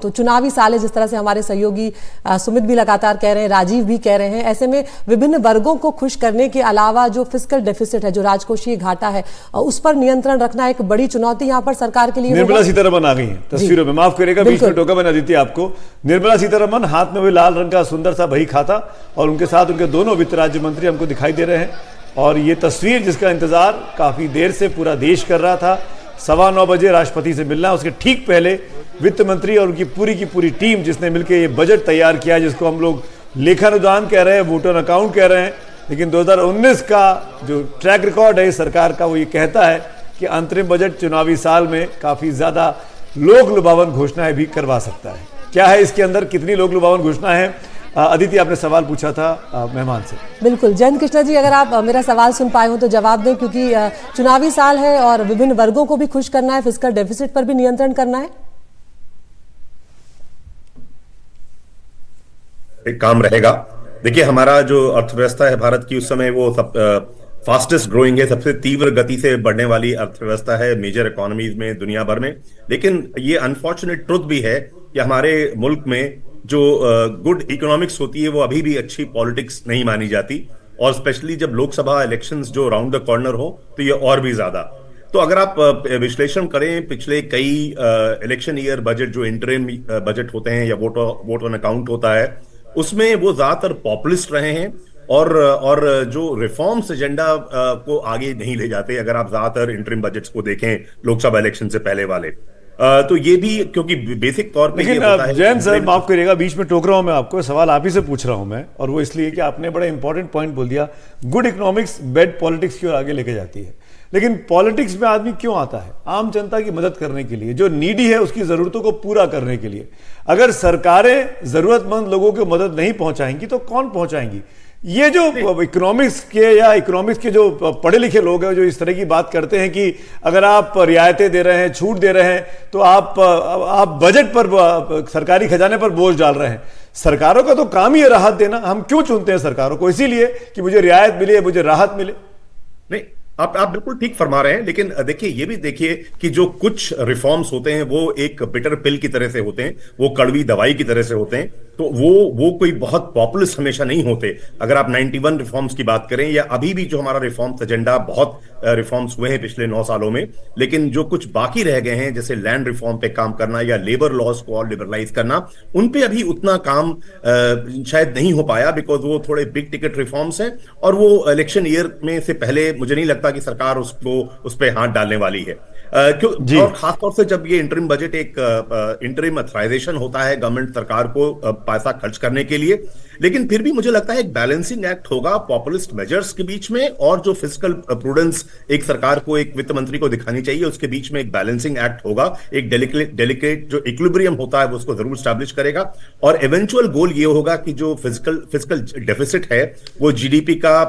तो चुनावी साल है, जिस तरह से हमारे सहयोगी सुमित भी लगातार कह रहे हैं, राजीव भी कह रहे हैं, ऐसे में विभिन्न वर्गों को खुश करने के अलावा जो फिस्कल डेफिसिट है, जो राजकोषीय घाटा है, उस पर नियंत्रण रखना एक बड़ी चुनौती यहाँ पर सरकार के लिए। निर्मला सीतारमण आ गई हैं तस्वीरों में, माफ करिएगा बीच में टोका बना देती है आपको। निर्मला सीतारमण हाथ में भी लाल रंग का सुंदर सा बही खाता और उनके साथ उनके दोनों वित्त राज्य मंत्री हमको दिखाई दे रहे हैं। और ये तस्वीर जिसका इंतजार काफी देर से पूरा देश कर रहा था, 9:15 बजे राष्ट्रपति से मिलना, उसके ठीक पहले वित्त मंत्री और उनकी पूरी टीम जिसने मिलकर ये बजट तैयार किया, जिसको हम लोग लेखानुदान कह रहे हैं, वोट ऑन अकाउंट कह रहे हैं, लेकिन 2019 का जो ट्रैक रिकॉर्ड है सरकार का, वो ये कहता है कि अंतरिम बजट चुनावी साल में काफी ज्यादा लोक लुभावन घोषणाएं भी करवा सकता है। क्या है इसके अंदर, कितनी लोक लुभावन घोषणा है? अदिति, आपने सवाल पूछा था मेहमान से। बिल्कुल जयंत कृष्णा जी, अगर आप मेरा सवाल सुन पाए हो तो जवाब दें, क्योंकि चुनावी साल है और विभिन्न वर्गों को भी खुश करना है, फिस्कल डेफिसिट पर भी नियंत्रण करना है। एक काम रहेगा। देखिए, हमारा जो अर्थव्यवस्था है भारत की, उस समय वो सब फास्टेस्ट ग्रोइंग है, सबसे तीव्र गति से बढ़ने वाली अर्थव्यवस्था है मेजर इकोनॉमीज में दुनिया भर में। लेकिन ये अनफॉर्चुनेट ट्रुथ भी है कि हमारे मुल्क में जो गुड इकोनॉमिक्स होती है वो अभी भी अच्छी पॉलिटिक्स नहीं मानी जाती, और स्पेशली जब लोकसभा इलेक्शंस जो राउंड द कॉर्नर हो तो ये और भी ज्यादा। तो अगर आप विश्लेषण करें पिछले कई इलेक्शन ईयर बजट, जो इंटरिम बजट होते हैं या वोट ऑन अकाउंट होता है, उसमें वो ज्यादातर पॉपुलिस्ट रहे हैं और जो रिफॉर्म्स एजेंडा को आगे नहीं ले जाते। अगर आप ज्यादातर इंटरिम बजट्स को देखें लोकसभा इलेक्शन से पहले वाले, तो ये भी क्योंकि बेसिक तौर पे। लेकिन जयंत सर, माफ करिएगा बीच में टोक रहा हूं मैं आपको, सवाल आप ही से पूछ रहा हूं मैं, और वो इसलिए कि आपने बड़ा इंपॉर्टेंट पॉइंट बोल दिया, गुड इकोनॉमिक्स बेड पॉलिटिक्स की ओर आगे लेके जाती है। लेकिन पॉलिटिक्स में आदमी क्यों आता है? आम जनता की मदद करने के लिए, जो नीडी है उसकी जरूरतों को पूरा करने के लिए। अगर सरकारें जरूरतमंद लोगों को मदद नहीं पहुंचाएंगी तो कौन पहुंचाएंगी? ये जो इकोनॉमिक्स के जो पढ़े लिखे लोग हैं, जो इस तरह की बात करते हैं कि अगर आप रियायतें दे रहे हैं, छूट दे रहे हैं, तो आप बजट पर, सरकारी खजाने पर बोझ डाल रहे हैं। सरकारों का तो काम ही है राहत देना। हम क्यों चुनते हैं सरकारों को? इसीलिए कि मुझे रियायत मिले, मुझे राहत मिले। नहीं, आप बिल्कुल ठीक फरमा रहे हैं, लेकिन देखिए, ये भी देखिए कि जो कुछ रिफॉर्म्स होते हैं वो एक बिटर पिल की तरह से होते हैं, वो कड़वी दवाई की तरह से होते हैं, तो वो कोई बहुत पॉपुलिस्ट हमेशा नहीं होते। अगर आप 91 रिफॉर्म्स की बात करें, या अभी भी जो हमारा रिफॉर्म्स एजेंडा, बहुत रिफॉर्म्स हुए हैं पिछले 9 सालों में, लेकिन जो कुछ बाकी रह गए हैं, जैसे लैंड रिफॉर्म पे काम करना या लेबर लॉज को और लिबरलाइज करना, उन पे अभी उतना काम शायद नहीं हो पाया, बिकॉज वो थोड़े बिग टिकट रिफॉर्म्स हैं, और वो इलेक्शन ईयर में से पहले मुझे नहीं लगता कि सरकार उस पे हाथ डालने वाली है। क्यों? और खासतौर से जब ये इंटरिम बजट एक इंटरिम अथराइजेशन होता है गवर्नमेंट सरकार को पैसा खर्च करने के लिए, लेकिन फिर भी मुझे लगता है एक बैलेंसिंग एक्ट होगा पॉपुलिस्ट मेजर्स के बीच में और जो फिस्कल प्रूडेंस एक सरकार को, एक वित्त मंत्री को दिखानी चाहिए, उसके बीच में एक बैलेंसिंग एक्ट होगा। एक डेलिकेट जो इक्विलिब्रियम होता है वो उसको जरूर स्टैब्लिश करेगा, और एवेंचुअल गोल ये होगा कि जो फिस्कल डेफिसिट है वो जीडीपी का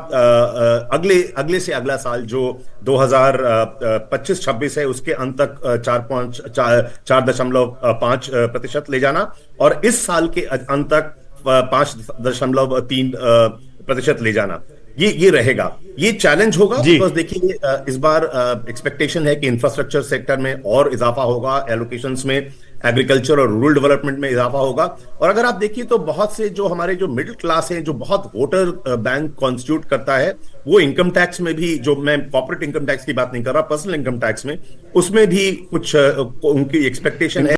अगले से अगला साल जो 2025-26 है उसके अंत तक 4.5% ले जाना, और इस साल के अंत तक 5.3% ले जाना। ये रहेगा, ये चैलेंज होगा। बिकॉज देखिए, इस बार एक्सपेक्टेशन है कि इंफ्रास्ट्रक्चर सेक्टर में और इजाफा होगा, एलोकेशंस में, एग्रीकल्चर और रूरल डेवलपमेंट में इजाफा होगा। और अगर आप देखिए तो बहुत से जो हमारे जो मिडिल क्लास है, जो बहुत वोटर बैंक कॉन्स्टिट्यूट करता है, वो इनकम टैक्स में भी, जो मैं कॉर्पोरेट इनकम टैक्स की बात नहीं कर रहा, पर्सनल इनकम टैक्स में, उसमें भी कुछ उनकी एक्सपेक्टेशन है।